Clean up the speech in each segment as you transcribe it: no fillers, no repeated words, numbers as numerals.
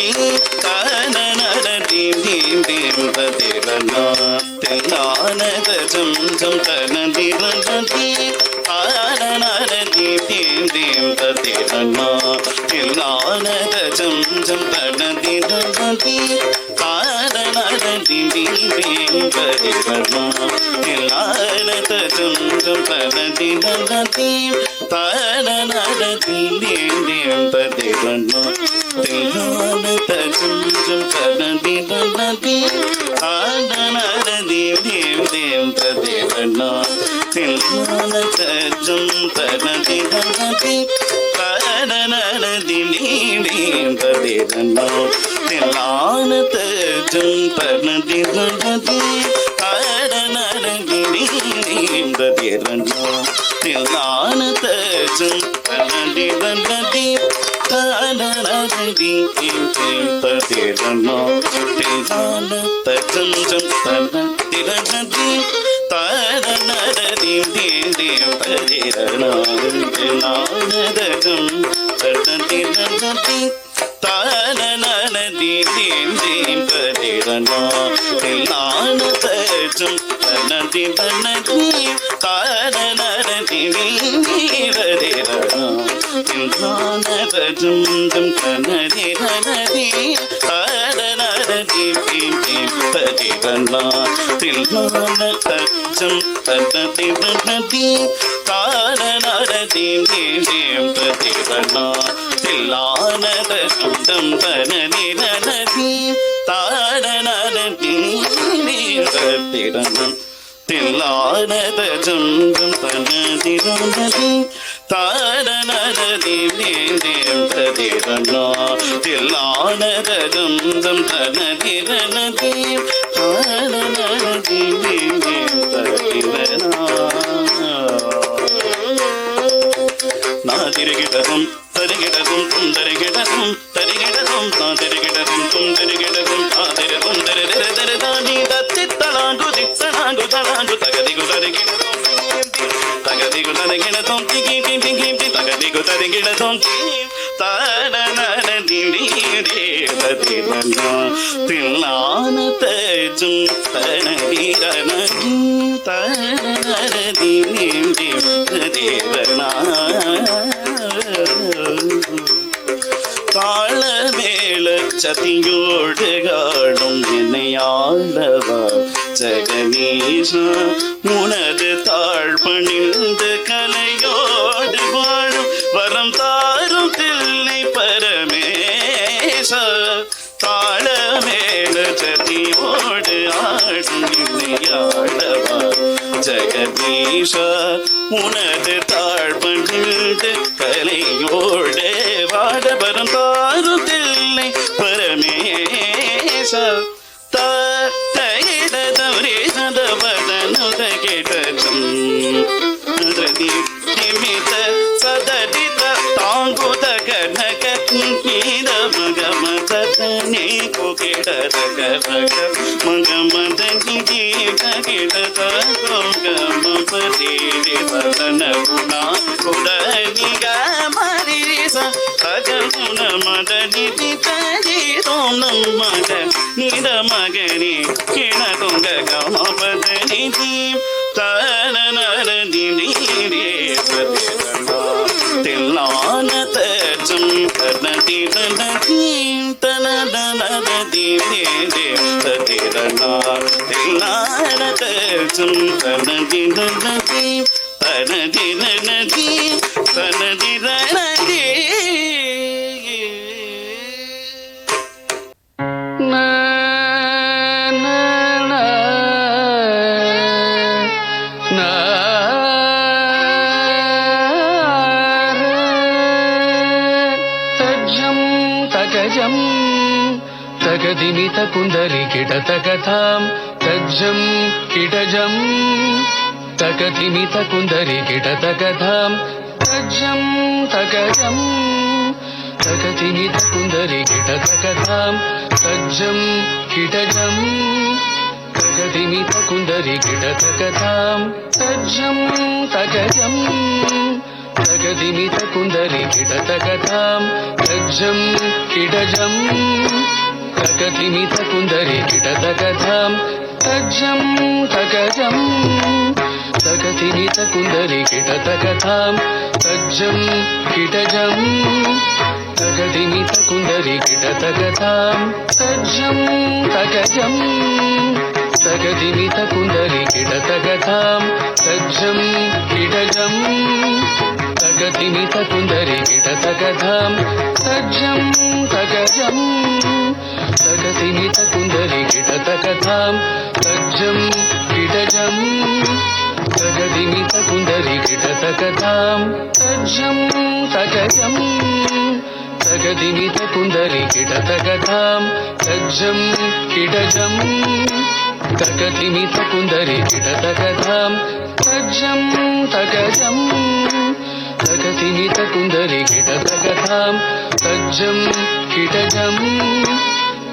காரணி தில்லானத ஜம் ஜம் தனதிரதி ஆரணி தில்லானத ஜம் ஜம் தனதிரதி ஆரணி தில்லானத ஜம் ஜம் தனதிரதி தாரணி தில்லானத ஜம் ஜம் தனதிரதி ஆரணி தில்லானதஜம் தனதிரதி காரணி தில்லானதஜம் தனதிரதி காரணி தில்லானதஜம் தனதிரதி காரணி தில்லானதஜம் தனதிரதி தாரணி தில்லானதஜம் தனதிரதி தாரணி தில்லானதஜம் தனதிரதி காரணி தில்லானதஜம் தனதிரதி காரணி தில்லானதஜம் தனதிரதி காரணி தில்லானதஜம் தனதிரதி தாரணி தில்லானதஜம் தனதிரதி தாரணி தில்லானதஜம் தனதிரதி நாதிரிகிடதும் தரிகிடதும் துந்தரிகிடதும் தரிகிடதும் நாதிரிகிடதும் துந்தரிகிடதும் தாதிரதும் தரிதரி தச்சித்தலாங்கு தித்தலாங்கு தலாங்கு தகதிகு தரிகிடதும் தகதிகு தரிகிடதும் திகி திகி தகதிகு தரிகிடதும் தாரணி தில்லானதஜம் தனதிரதி தாரணி தாளமேள சதியோடு காடும் என்னையாளவா ஜெகதீஷ உனது தாழ் பணிந்து கலையோடு வாழும் வரம் தாரும் தில்லை பரமேச தாளமேள சதியோடு ஆடும் என்னையாளவா ஜெகதீஷ உனது தாழ் பணிந்து கலையோடு வாட வரம் தாரும் தில்லை பரமேச தகிடதவரே சதவதனுத கேட்டஜம் நிமித சதடித தாங்குத கனக நீத மகமதனே கோகிடத கரக மகமதனி ககிடத கோகமபதி வதன குணா குடனிக மரிச தககுண மதனி தரி சோனம் மக நித மகனி கிண துங்க கமபதனி தாரணி தில்லானதஜம் தனதிரதி தில்லானதஜம் தனதிரதி தனதிரதி ತಗದಿಮಿತ ಕುಂದರಿ ಕಿಟತಕಥಾಂ ತಜ್ಜಂ ಕಿಟಜಂ ತಗದಿಮಿತ ಕುಂದರಿ ಕಿಟತಕಥಾಂ ತಜ್ಜಂ ತಗಜಂ ತಗದಿಮಿತ ಕುಂದರಿ ಕಿಟತಕಥಾಂ ತಜ್ಜಂ ಕಿಟಜಂ ತಗದಿಮಿತ ಕುಂದರಿ ಕಿಟತಕಥಾಂ ತಜ್ಜಂ ತಗಜಂ ತಗದಿಮಿತ ಕುಂದರಿ ಕಿಟತಕಥಾಂ ತಜ್ಜಂ கிடஜம் தகதிமித குந்தரி கிடதகதாம் தஜ்ஜம் தகஜம் தகதிமித குந்தரி கிடதகதாம் தஜ்ஜம் கிடஜம் தகதிமித குந்தரி கிடதகதாம் தஜ்ஜம் தகஜம் தகதிமித குந்தரி கிடதகதாம் தஜ்ஜம் கிடஜம் தகதிமித குந்தரி கிடதகதாம் தஜ்ஜம் தகஜம் தகதிமித குந்தரி கிடதகதாம் தஜ்ஜம் கிடஜம் தகதிமித குந்தரி கிடதகதாம் தஜ்ஜம் தகஜம் தகதிமித குந்தரி கிடதகதாம் தஜ்ஜம் கிடஜம் தகதிமித குந்தரி கிடதகதாம் தஜ்ஜம் தகஜம் தகதிமித குந்தரி கிடதகதாம் தஜ்ஜம் கிடஜம்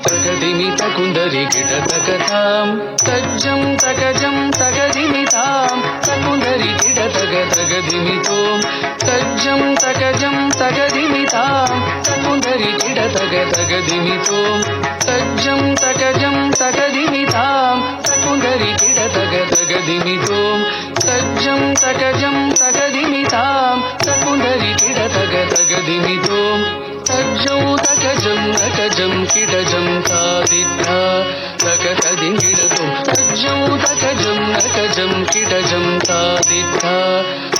தகதிமித குந்தரி கிடதகதாம் தஜ்ஜம் தகஜம் தகதிமிதாம் தகுந்தரி கிடதக தகதிமிதோம் தஜ்ஜம் தகஜம் தகதிமிதாம் தகுந்தரி கிடதக தகதிமிதோம் தஜ்ஜம் தகஜம் தகதிமிதாம் தகுந்தரி கிடதக தகதிமிதோம் தஜ்ஜம் தகஜம் தகதிமிதாம் தகுந்தரி கிடதக தகதிமிதோம் தஜ்ஜௌ தகஜம் நகஜம் கிடஜம் தாதித்தா தகததிங்கிடதும் தஜ்ஜௌ தகஜம் நகஜம் கிடஜம் தாதித்தா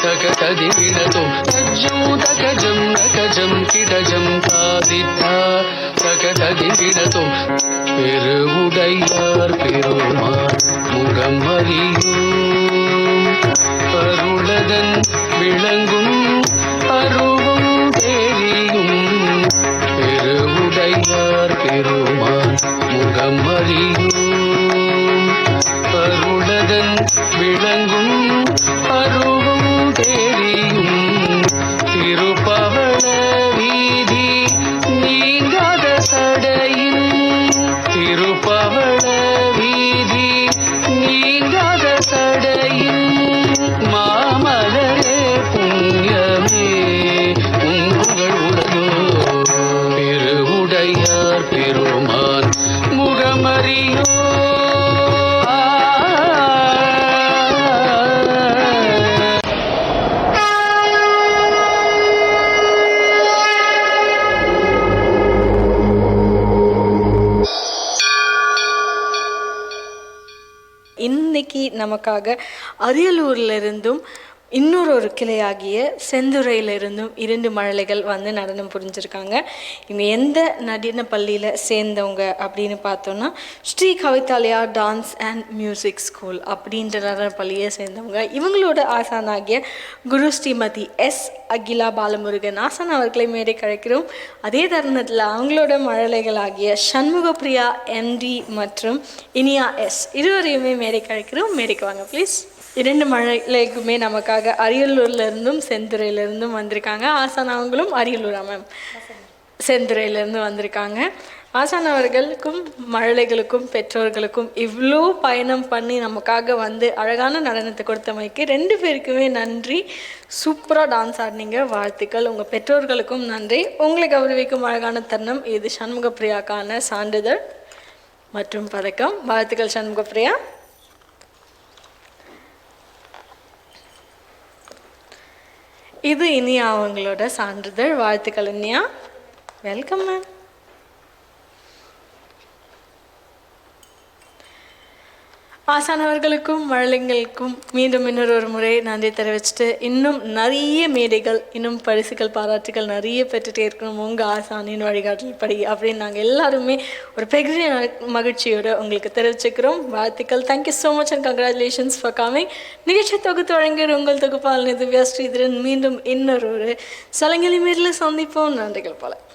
தகததிங்கிடதும் தஜ்ஜௌ தகஜம் நகஜம் கிடஜம் தாதித்தா தகததிங்கிடதும் பெருவுடையார் பெருமாள் முகம் அறியும் அருளதன் விளங்கும் அருவும் தெரியும் பெருவுடையார் பெருமாள் முகம் அறியும் அருளதன் விளங்கும் அருவும் தெரியும் திருப்பவள வீதி நீங்காத சடையின் திருப்பவள வீதி நீங்காத சடையின் மாமலரே புண்ணியமே உன் புகழ் உலகோ பெருவுடையார் பெருமான் முகமறியோ இன்னைக்கு நமக்காக அரியலூர்லேருந்தும் இன்னொரு கிளையாகிய செந்துறையிலிருந்தும் 2 மழலைகள் வந்து நடனம் புரிஞ்சிருக்காங்க. இவங்க எந்த நடன பள்ளியில் சேர்ந்தவங்க அப்படின்னு பார்த்தோன்னா Sri Kavithalaya dance and music school அப்படின்ற நடன பள்ளியை சேர்ந்தவங்க. இவங்களோட ஆசானாகிய குரு ஸ்ரீமதி எஸ் அகிலா பாலமுருகன் ஆசான் அவர்களை மேடை கழிக்கிறோம். அதே தருணத்தில் அவங்களோட மழலைகளாகிய சண்முகப்பிரியா எம்டி மற்றும் இனியா எஸ் இருவரையுமே மேடை கழிக்கிறோம். மேடைக்கு வாங்க ப்ளீஸ். 2 மழலைக்குமே நமக்காக அரியலூர்லேருந்தும் செந்துறையிலேருந்தும் வந்திருக்காங்க. ஆசான் அவங்களும் அரியலூரா மேம்? செந்துறையிலேருந்து வந்திருக்காங்க. ஆசான் அவர்களுக்கும் மழலைகளுக்கும் பெற்றோர்களுக்கும் இவ்வளோ பயணம் பண்ணி நமக்காக வந்து அழகான நடனத்தை கொடுத்தமைக்கு 2 பேருக்குமே நன்றி. சூப்பராக டான்ஸ் ஆடினீங்க, வாழ்த்துக்கள். உங்கள் பெற்றோர்களுக்கும் நன்றி. உங்களை கௌரவிக்கும் அழகான தருணம் இது. சண்முகப்பிரியாக்கான சான்றிதழ் மற்றும் பதக்கம். வாழ்த்துக்கள் சண்முகப்பிரியா. இது இனியா அவங்களோட சான்றிதழ். வாழ்த்துக்கள் இனியா. Welcome ma'am. ஆசானவர்களுக்கும் மழலைங்களுக்கும் மீண்டும் இன்னொரு முறை நன்றி தெரிவிச்சுட்டு, இன்னும் நிறைய மேடைகள், இன்னும் பரிசுகள், பாராட்டுகள் நிறைய பெற்றுட்டே இருக்கணும் உங்கள் ஆசானின் வழிகாட்டல் படி அப்படின்னு நாங்கள் எல்லாருமே ஒரு பெரிய மகிழ்ச்சியோடு உங்களுக்கு தெரிவிச்சுக்கிறோம். வாழ்த்துக்கள். Thank you so much and congratulations for coming. நிகழ்ச்சி தொகுத்து வழங்கிய உங்கள் தொகுப்பாளர் திவ்யா ஸ்ரீதரன். மீண்டும் இன்னொரு சலங்கலி மேரில் சந்திப்போம். நன்றிகள் பல.